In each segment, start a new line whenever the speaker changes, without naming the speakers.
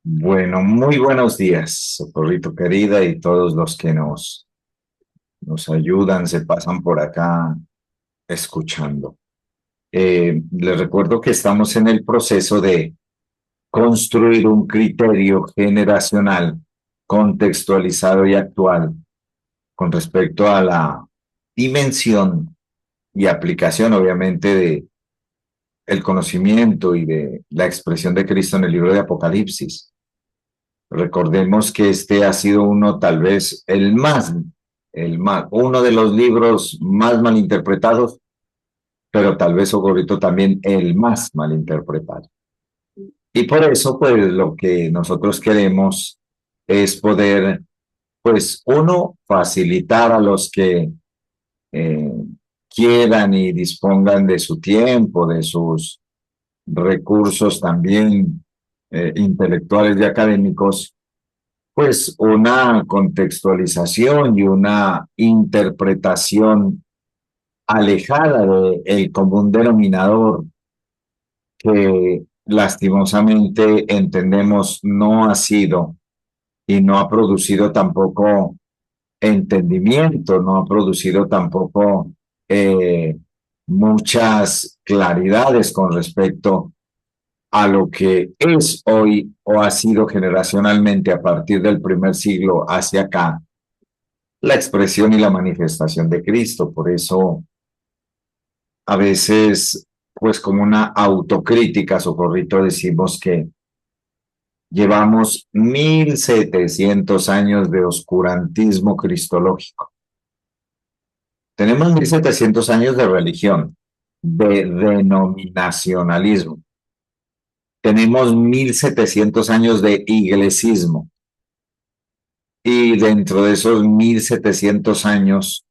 Bueno, muy buenos días, Socorrito querida, y todos los que nos ayudan, se pasan por acá escuchando. Les recuerdo que estamos en el proceso de construir un criterio generacional contextualizado y actual con respecto a la dimensión y aplicación, obviamente, de el conocimiento y de la expresión de Cristo en el libro de Apocalipsis. Recordemos que este ha sido uno, tal vez uno de los libros más malinterpretados, pero tal vez Socorrito también el más malinterpretado. Y por eso, pues, lo que nosotros queremos es poder, pues, uno, facilitar a los que eh, quieran y dispongan de su tiempo, de sus recursos también intelectuales y académicos, pues una contextualización y una interpretación alejada del común denominador que lastimosamente entendemos no ha sido y no ha producido tampoco entendimiento, no ha producido tampoco eh, muchas claridades con respecto a lo que es hoy o ha sido generacionalmente a partir del primer siglo hacia acá la expresión y la manifestación de Cristo. Por eso, a veces, pues como una autocrítica, Socorrito, decimos que llevamos 1700 años de oscurantismo cristológico. Tenemos 1700 años de religión, de denominacionalismo. Tenemos 1700 años de iglesismo. Y dentro de esos 1700 años,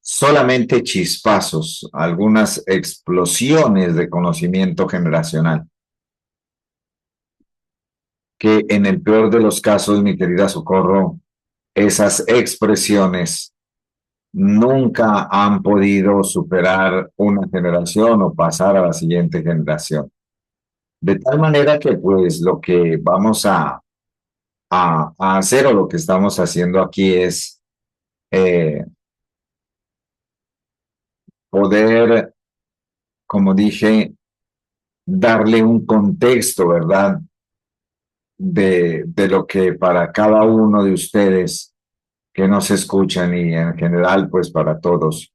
solamente chispazos, algunas explosiones de conocimiento generacional, que en el peor de los casos, mi querida Socorro, esas expresiones nunca han podido superar una generación o pasar a la siguiente generación. De tal manera que pues lo que vamos a hacer o lo que estamos haciendo aquí es eh, poder, como dije, darle un contexto, ¿verdad? De lo que para cada uno de ustedes que nos escuchan y en general, pues para todos,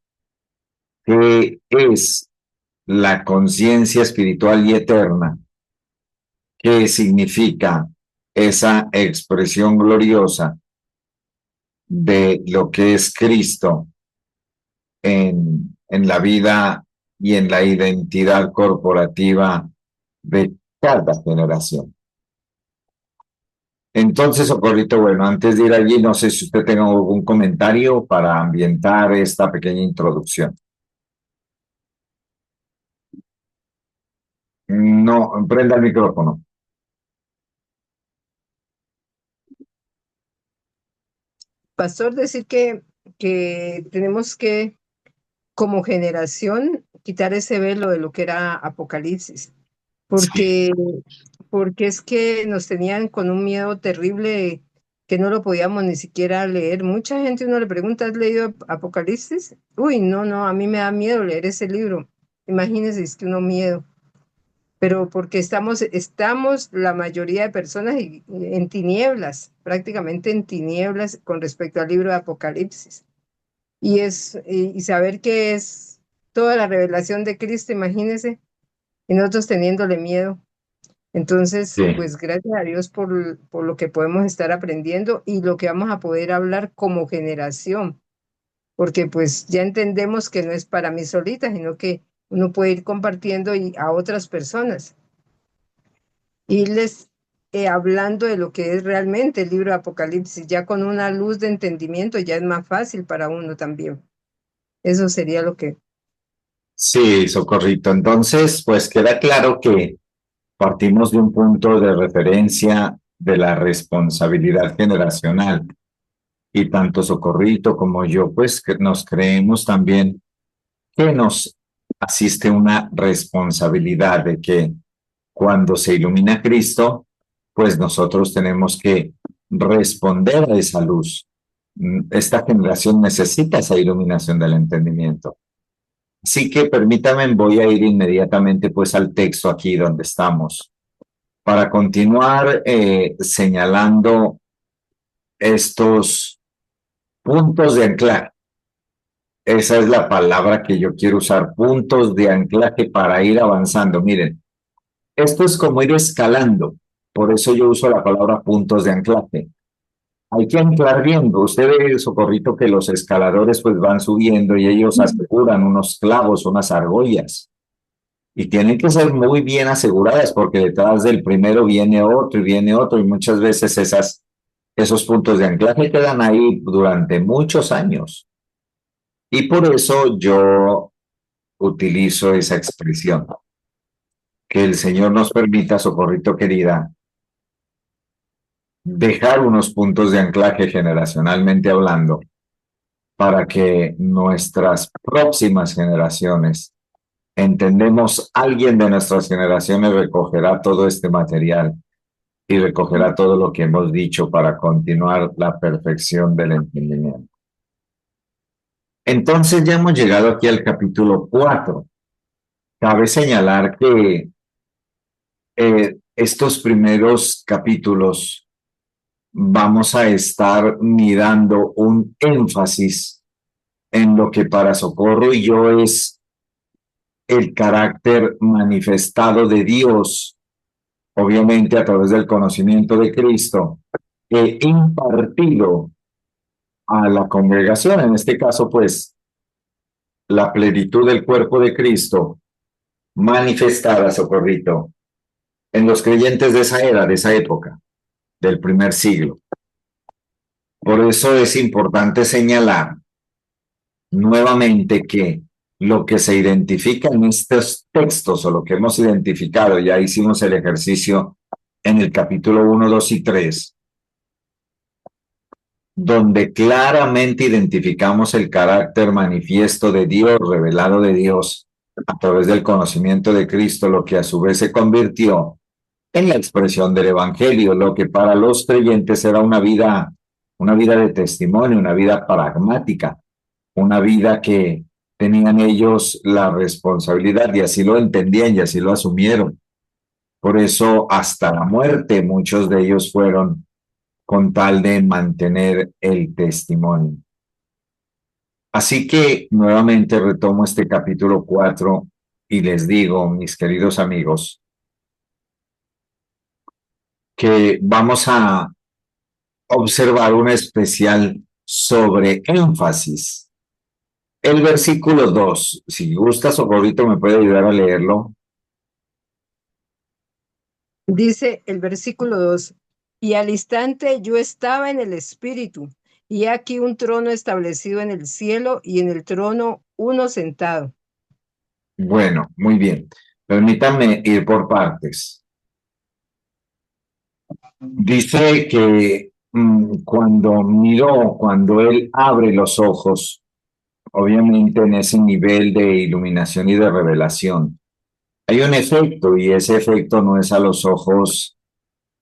¿qué es la conciencia espiritual y eterna? ¿Qué significa esa expresión gloriosa de lo que es Cristo en la vida y en la identidad corporativa de cada generación? Entonces, Socorrito, bueno, antes de ir allí, no sé si usted tenga algún comentario para ambientar esta pequeña introducción. No, prenda el micrófono.
Pastor, decir que tenemos que, como generación, quitar ese velo de lo que era Apocalipsis,
Sí,
porque, porque es que nos tenían con un miedo terrible que no lo podíamos ni siquiera leer. Mucha gente uno le pregunta, ¿has leído Apocalipsis? Uy, no, no, a mí me da miedo leer ese libro. Imagínense, es que uno miedo. Pero porque estamos la mayoría de personas en tinieblas, prácticamente en tinieblas con respecto al libro de Apocalipsis. Y saber que es toda la revelación de Cristo, imagínense, y nosotros teniéndole miedo. Entonces,
sí.
pues gracias a Dios por lo que podemos estar aprendiendo y lo que vamos a poder hablar como generación, porque pues ya entendemos que no es para mí solita, sino que uno puede ir compartiendo a otras personas, irles hablando de lo que es realmente el libro de Apocalipsis, ya con una luz de entendimiento ya es más fácil para uno también. Eso sería lo que...
Sí, Socorrito. Entonces, pues queda claro que partimos de un punto de referencia de la responsabilidad generacional y tanto Socorrito como yo, pues que nos creemos también que nos asiste una responsabilidad de que cuando se ilumina Cristo, pues nosotros tenemos que responder a esa luz. Esta generación necesita esa iluminación del entendimiento. Así que permítame, voy a ir inmediatamente pues al texto aquí donde estamos para continuar señalando estos puntos de anclaje. Esa es la palabra que yo quiero usar, puntos de anclaje para ir avanzando. Miren, esto es como ir escalando, por eso yo uso la palabra puntos de anclaje. Hay que anclar bien. Usted ve, Socorrito, que los escaladores pues van subiendo y ellos aseguran unos clavos, unas argollas. Y tienen que ser muy bien aseguradas porque detrás del primero viene otro y viene otro y muchas veces esos puntos de anclaje quedan ahí durante muchos años. Y por eso yo utilizo esa expresión. Que el Señor nos permita, Socorrito querida, dejar unos puntos de anclaje generacionalmente hablando para que nuestras próximas generaciones, entendemos, alguien de nuestras generaciones recogerá todo este material y recogerá todo lo que hemos dicho para continuar la perfección del entendimiento. Entonces ya hemos llegado aquí al capítulo 4. Cabe señalar que estos primeros capítulos vamos a estar mirando un énfasis en lo que para Socorro y yo es el carácter manifestado de Dios, obviamente a través del conocimiento de Cristo, impartido a la congregación, en este caso, pues, la plenitud del cuerpo de Cristo manifestada, Socorrito, en los creyentes de esa era, de esa época, del primer siglo. Por eso es importante señalar nuevamente que lo que se identifica en estos textos o lo que hemos identificado, ya hicimos el ejercicio en el capítulo 1, 2 y 3, donde claramente identificamos el carácter manifiesto de Dios, revelado de Dios a través del conocimiento de Cristo, lo que a su vez se convirtió en la expresión del Evangelio, lo que para los creyentes era una vida de testimonio, una vida pragmática, una vida que tenían ellos la responsabilidad y así lo entendían y así lo asumieron. Por eso hasta la muerte muchos de ellos fueron con tal de mantener el testimonio. Así que nuevamente retomo este capítulo 4 y les digo, mis queridos amigos, que vamos a observar un especial sobre énfasis. El versículo 2, si gusta, Socorrito, me puede ayudar a leerlo.
Dice el versículo 2, y al instante yo estaba en el Espíritu, y aquí un trono establecido en el cielo, y en el trono uno sentado.
Bueno, muy bien. Permítanme ir por partes. Dice que cuando él abre los ojos, obviamente en ese nivel de iluminación y de revelación, hay un efecto y ese efecto no es a los ojos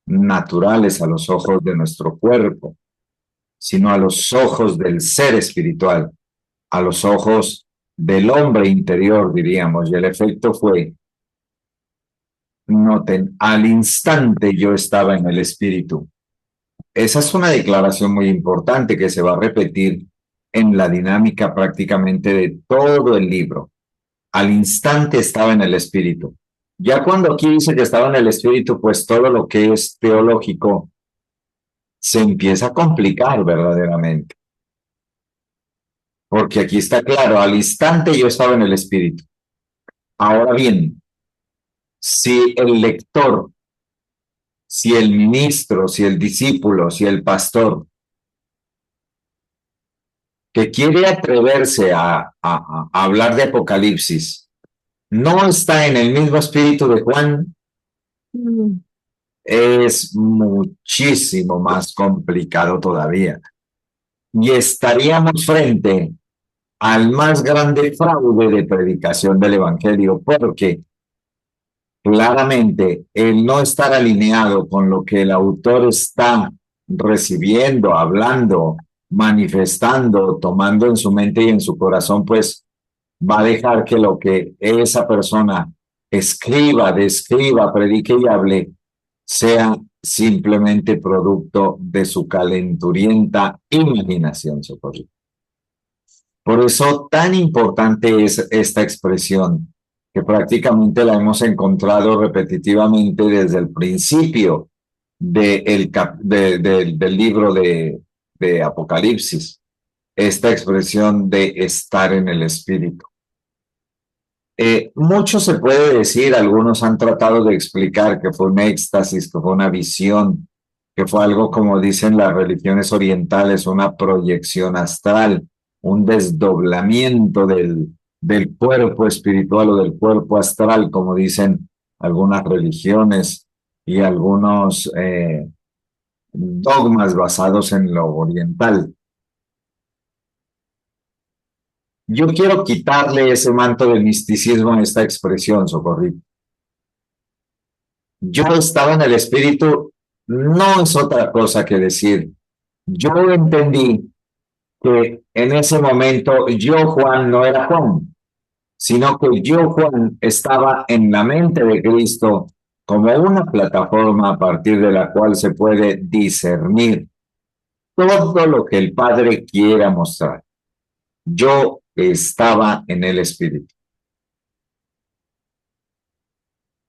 naturales, a los ojos de nuestro cuerpo, sino a los ojos del ser espiritual, a los ojos del hombre interior, diríamos, y el efecto fue, noten, al instante yo estaba en el espíritu. Esa es una declaración muy importante que se va a repetir en la dinámica prácticamente de todo el libro. Al instante estaba en el espíritu. Ya cuando aquí dice que estaba en el espíritu, pues todo lo que es teológico se empieza a complicar verdaderamente. Porque aquí está claro, al instante yo estaba en el espíritu. Ahora bien, si el lector, si el ministro, si el discípulo, si el pastor que quiere atreverse a hablar de Apocalipsis, no está en el mismo espíritu de Juan, es muchísimo más complicado todavía. Y estaríamos frente al más grande fraude de predicación del Evangelio, porque claramente el no estar alineado con lo que el autor está recibiendo, hablando, manifestando, tomando en su mente y en su corazón, pues va a dejar que lo que esa persona escriba, describa, predique y hable sea simplemente producto de su calenturienta imaginación, Socorro. Por eso tan importante es esta expresión, que prácticamente la hemos encontrado repetitivamente desde el principio del libro de Apocalipsis, esta expresión de estar en el Espíritu. Mucho se puede decir, algunos han tratado de explicar que fue un éxtasis, que fue una visión, que fue algo como dicen las religiones orientales, una proyección astral, un desdoblamiento del cuerpo espiritual o del cuerpo astral, como dicen algunas religiones y algunos dogmas basados en lo oriental. Yo quiero quitarle ese manto de misticismo a esta expresión, Socorrito. Yo estaba en el espíritu, no es otra cosa que decir. Yo entendí que en ese momento yo, Juan, no era Juan, sino que yo, Juan, estaba en la mente de Cristo como una plataforma a partir de la cual se puede discernir todo lo que el Padre quiera mostrar. Yo estaba en el espíritu.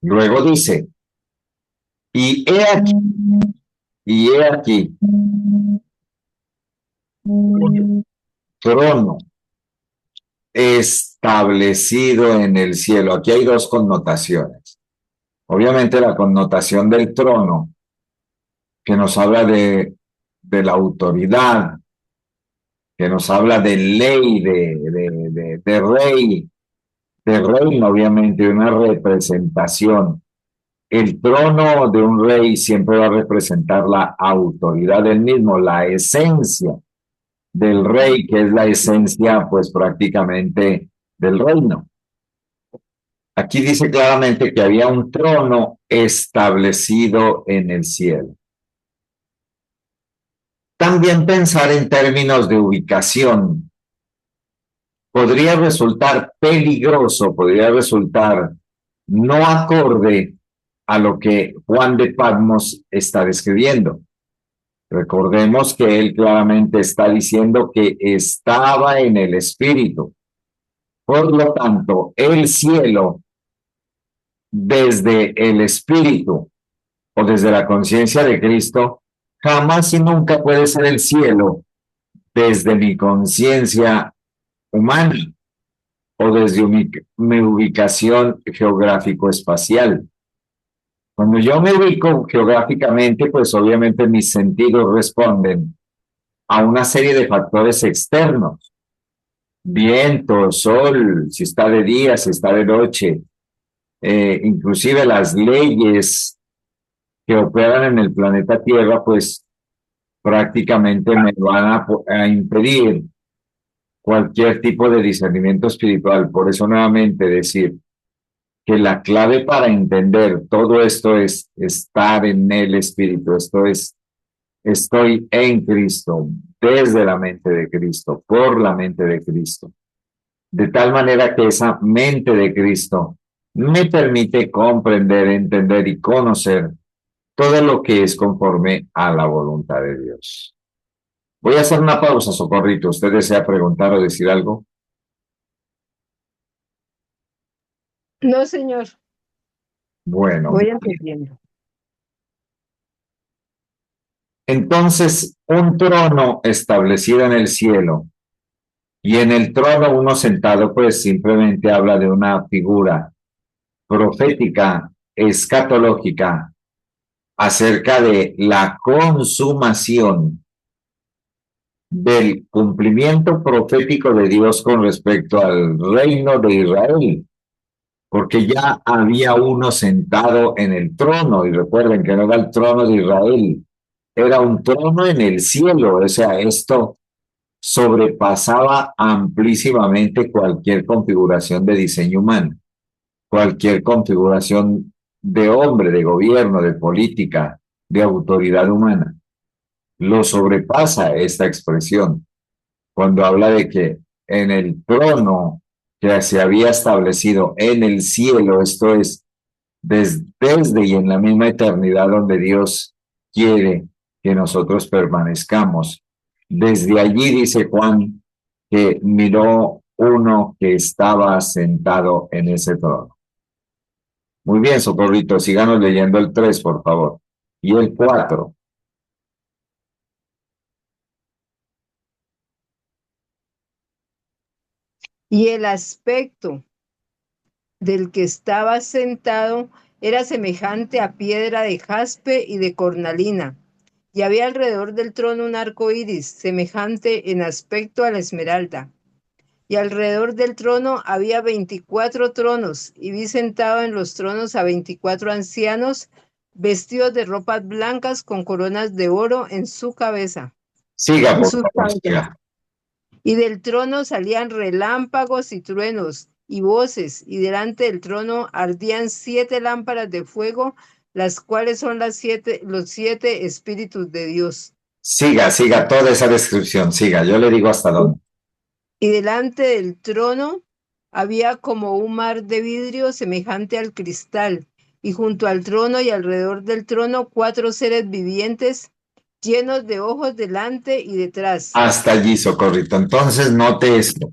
Luego dice, y he aquí, trono establecido en el cielo. Aquí hay dos connotaciones. Obviamente la connotación del trono, que nos habla de la autoridad, que nos habla de ley, de reino, obviamente, de una representación. El trono de un rey siempre va a representar la autoridad del mismo, la esencia del rey, que es la esencia, pues prácticamente del reino. Aquí dice claramente que había un trono establecido en el cielo. También pensar en términos de ubicación podría resultar peligroso, podría resultar no acorde a lo que Juan de Patmos está describiendo. Recordemos que él claramente está diciendo que estaba en el Espíritu. Por lo tanto, el cielo, desde el Espíritu o desde la conciencia de Cristo, jamás y nunca puede ser el cielo desde mi conciencia humana o desde mi ubicación geográfico-espacial. Cuando yo me ubico geográficamente, pues obviamente mis sentidos responden a una serie de factores externos. Viento, sol, si está de día, si está de noche, inclusive las leyes que operan en el planeta Tierra, pues prácticamente me van a impedir cualquier tipo de discernimiento espiritual. Por eso nuevamente decir que la clave para entender todo esto es estar en el Espíritu. Esto es, estoy en Cristo, desde la mente de Cristo, por la mente de Cristo. De tal manera que esa mente de Cristo me permite comprender, entender y conocer todo lo que es conforme a la voluntad de Dios. Voy a hacer una pausa, Socorrito. ¿Usted desea preguntar o decir algo?
No, señor.
Bueno,
Voy entendiendo.
entonces un trono establecido en el cielo y en el trono uno sentado, pues simplemente habla de una figura profética, escatológica, acerca de la consumación del cumplimiento profético de Dios con respecto al reino de Israel, porque ya había uno sentado en el trono, y recuerden que no era el trono de Israel, era un trono en el cielo, o sea, esto sobrepasaba amplísimamente cualquier configuración de diseño humano, cualquier configuración de hombre, de gobierno, de política, de autoridad humana. Lo sobrepasa esta expresión cuando habla de que en el trono que se había establecido en el cielo, esto es, desde y en la misma eternidad donde Dios quiere que nosotros permanezcamos. Desde allí dice Juan que miró uno que estaba sentado en ese trono. Muy bien, Socorrito, síganos leyendo el 3, por favor. Y el 4.
Y el aspecto del que estaba sentado era semejante a piedra de jaspe y de cornalina, y había alrededor del trono un arco iris, semejante en aspecto a la esmeralda. Y alrededor del trono había 24 tronos, y vi sentado en los tronos a 24 ancianos, vestidos de ropas blancas con coronas de oro en su cabeza,
Siga,
en
por
sus
favor,
cabezas.
siga.
Y del trono salían relámpagos y truenos y voces, y delante del trono ardían 7 lámparas de fuego, las cuales son los 7 espíritus de Dios.
Siga toda esa descripción, siga. Yo le digo hasta dónde.
Y delante del trono había como un mar de vidrio semejante al cristal, y junto al trono y alrededor del trono 4 seres vivientes llenos de ojos delante y detrás.
Hasta allí, Socorrito. Entonces, note esto.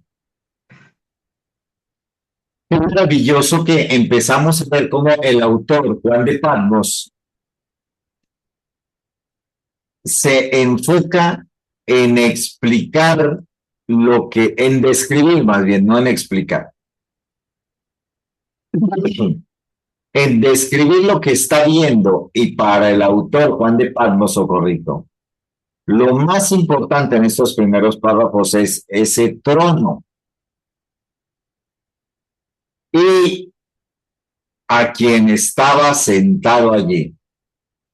Es maravilloso que empezamos a ver cómo el autor, Juan de Patmos, se enfoca en explicar en describir más bien, no en explicar, en describir lo que está viendo. Y para el autor, Juan de Patmos, Socorrito, lo más importante en estos primeros párrafos es ese trono y a quien estaba sentado allí.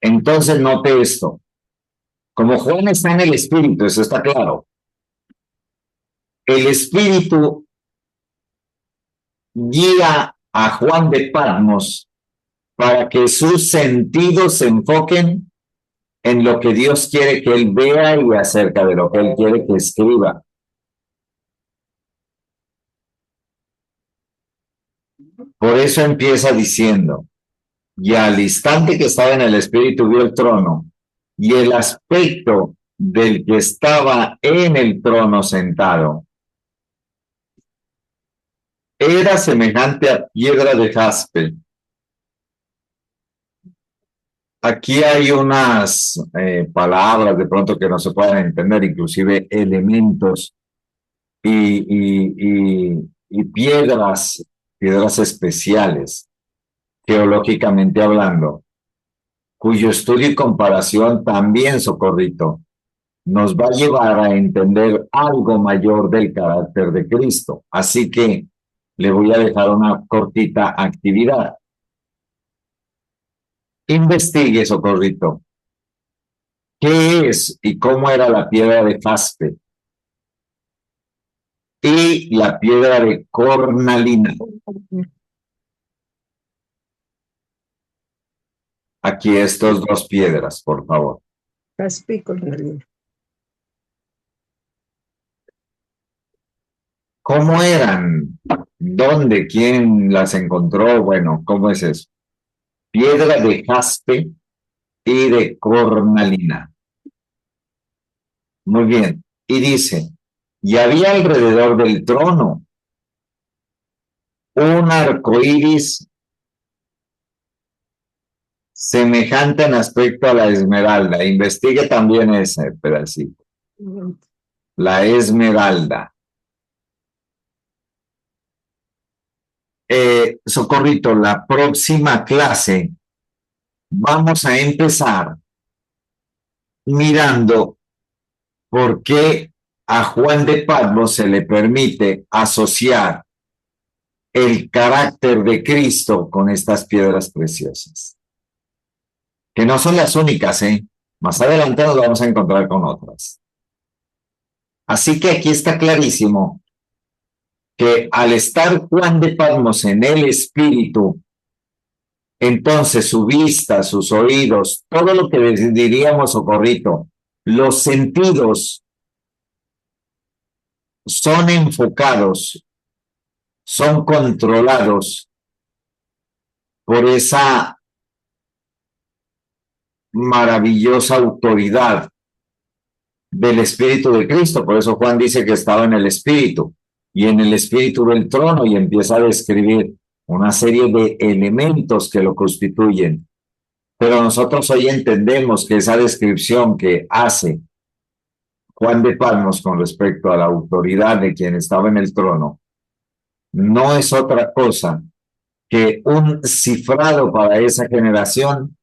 Entonces, note esto. Como Juan está en el Espíritu, eso está claro. El Espíritu guía a Juan de Patmos para que sus sentidos se enfoquen en lo que Dios quiere que él vea y acerca de lo que él quiere que escriba. Por eso empieza diciendo, y al instante que estaba en el Espíritu vio el trono y el aspecto del que estaba en el trono sentado era semejante a piedra de jaspe. Aquí hay unas palabras de pronto que no se pueden entender, inclusive elementos y piedras especiales, geológicamente hablando, cuyo estudio y comparación también, Socorrito, nos va a llevar a entender algo mayor del carácter de Cristo. Así que le voy a dejar una cortita actividad. Investigue, Socorrito, qué es y cómo era la piedra de jaspe y la piedra de cornalina. Aquí estos dos piedras, por favor.
Jaspe y cornalina.
¿Cómo eran? ¿Dónde? ¿Quién las encontró? Bueno, ¿cómo es eso? Piedra de jaspe y de cornalina. Muy bien. Y dice, y había alrededor del trono un arco iris semejante en aspecto a la esmeralda. Investigue también ese pedacito. La esmeralda. Socorrito, la próxima clase vamos a empezar mirando por qué a Juan de Patmos se le permite asociar el carácter de Cristo con estas piedras preciosas, que no son las únicas, ¿eh? Más adelante nos vamos a encontrar con otras. Así que aquí está clarísimo que al estar Juan de Patmos en el Espíritu, Entonces su vista, sus oídos, todo lo que diríamos, Socorrito, los sentidos son enfocados, son controlados por esa maravillosa autoridad del Espíritu de Cristo. Por eso Juan dice que estaba en el Espíritu y en el Espíritu del trono y empieza a describir una serie de elementos que lo constituyen. Pero nosotros hoy entendemos que esa descripción que hace Juan de Patmos con respecto a la autoridad de quien estaba en el trono no es otra cosa que un cifrado para esa generación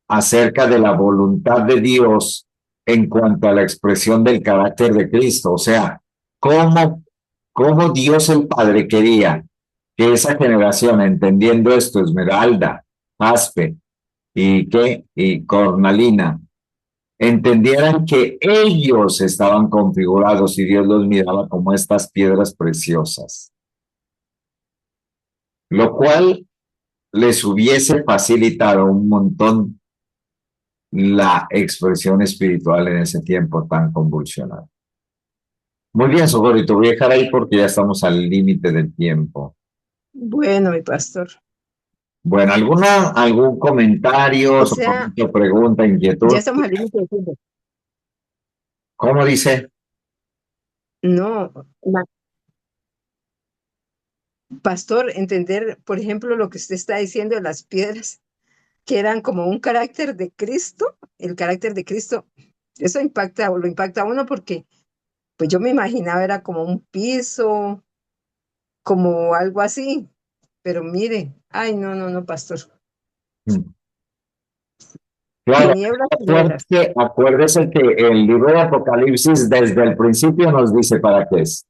acerca de la voluntad de Dios en cuanto a la expresión del carácter de Cristo. O sea, cómo Dios el Padre quería que esa generación, entendiendo esto, Esmeralda, Aspe y Cornalina, entendieran que ellos estaban configurados y Dios los miraba como estas piedras preciosas, lo cual les hubiese facilitado un montón la expresión espiritual en ese tiempo tan convulsionado. Muy bien, Socorro, te voy a dejar ahí porque ya estamos al límite del tiempo.
Bueno, mi pastor.
Bueno, algún comentario,
O sea,
Socorrito, pregunta,
ya
inquietud?
estamos al límite del tiempo.
¿Cómo dice?
No, pastor, entender, por ejemplo, lo que usted está diciendo de las piedras, que eran como un carácter de Cristo, el carácter de Cristo, eso impacta o lo impacta a uno porque, pues yo me imaginaba era como un piso, como algo así, pero mire, ay, no, no, no, pastor,
Claro,
tinieblas severas,
acuérdese que el libro de Apocalipsis desde el principio nos dice para qué es.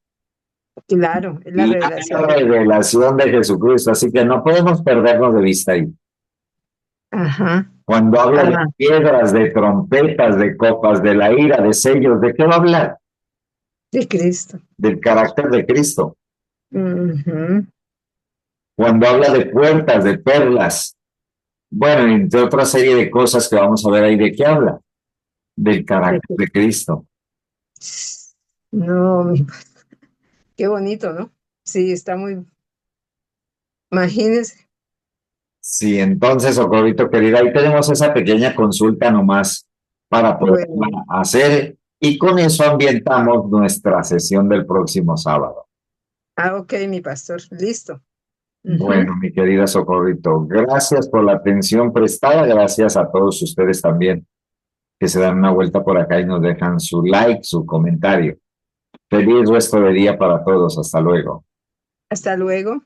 claro, es la
La
revelación de,
revelación de Jesucristo, así que no podemos perdernos de vista ahí.
ajá,
Cuando habla de
ah,
piedras, de trompetas, de copas, de la ira, de sellos, ¿de qué va a hablar?
de Cristo.
Del carácter de Cristo.
Ujú,
Cuando habla de puertas, de perlas, bueno, entre otra serie de cosas que vamos a ver ahí, ¿de qué habla? Del
de
carácter de
Cristo.
Cristo.
No, qué bonito, ¿no? Sí, está muy, imagínense.
Sí, entonces, Socorrito querida, ahí tenemos esa pequeña consulta nomás para
Bueno,
poderla hacer y con eso ambientamos nuestra sesión del próximo sábado.
ok, mi pastor, listo. Ujú.
Bueno, mi querida Socorrito, gracias por la atención prestada, gracias a todos ustedes también que se dan una vuelta por acá y nos dejan su like, su comentario. Feliz resto de día para todos, hasta luego.
Hasta luego.